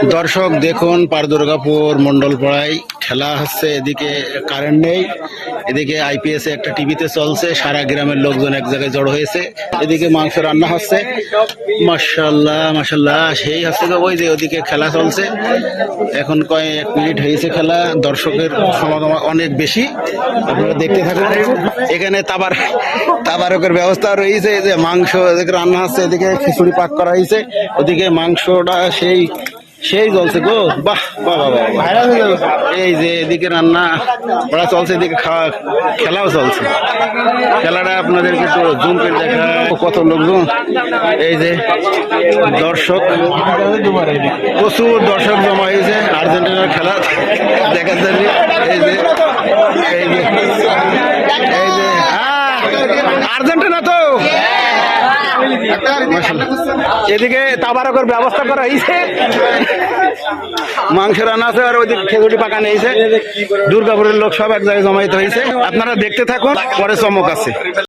দর্শক দেখুন, পার দুর্গাপুর মন্ডলপাড়ায় খেলা হচ্ছে। এদিকে কারেন্ট নেই, এদিকে আইপিএস একটা টিভিতে চলছে, সারা গ্রামের লোকজন এক জায়গায় জড়ো হয়েছে। এদিকে মাংস রান্না হচ্ছে, মাশাআল্লাহ মাশাআল্লাহ। সেই হচ্ছে যে ওই যে ওদিকে খেলা চলছে, এখন কয়েক মিনিট হয়েছে খেলা। দর্শকের সমাগম অনেক বেশি, আপনারা দেখতে থাকুন। এখানে তাবারকের ব্যবস্থা রয়েছে, যে মাংস এদিকে রান্না হচ্ছে, এদিকে খিচুড়ি পাক করা হয়েছে, ওদিকে মাংসটা সেই চলছে গো। বাহ বাহ বাহ বাহ। এই যে এদিকে রান্না করা চলছে, এদিকে খেলাও চলছে। খেলাটা আপনাদেরকে একটু জুম করে দেখা, কত লোকজন। এই যে দর্শক, প্রচুর দর্শক জমা হয়েছে আর্জেন্টিনার খেলা দেখার জন্য। এই যে এই যে এই যে আর্জেন্টিনা তো এদিকে তাবারকের ব্যবস্থা করা হয়েছে, মাংস রান্না আছে, আর ওইদিকে খেজুরি পাকানো হয়েছে। দুর্গাপুরের লোক সব এক জায়গায় জমায়েত হয়েছে। আপনারা দেখতে থাকুন, পরে চমক আছে।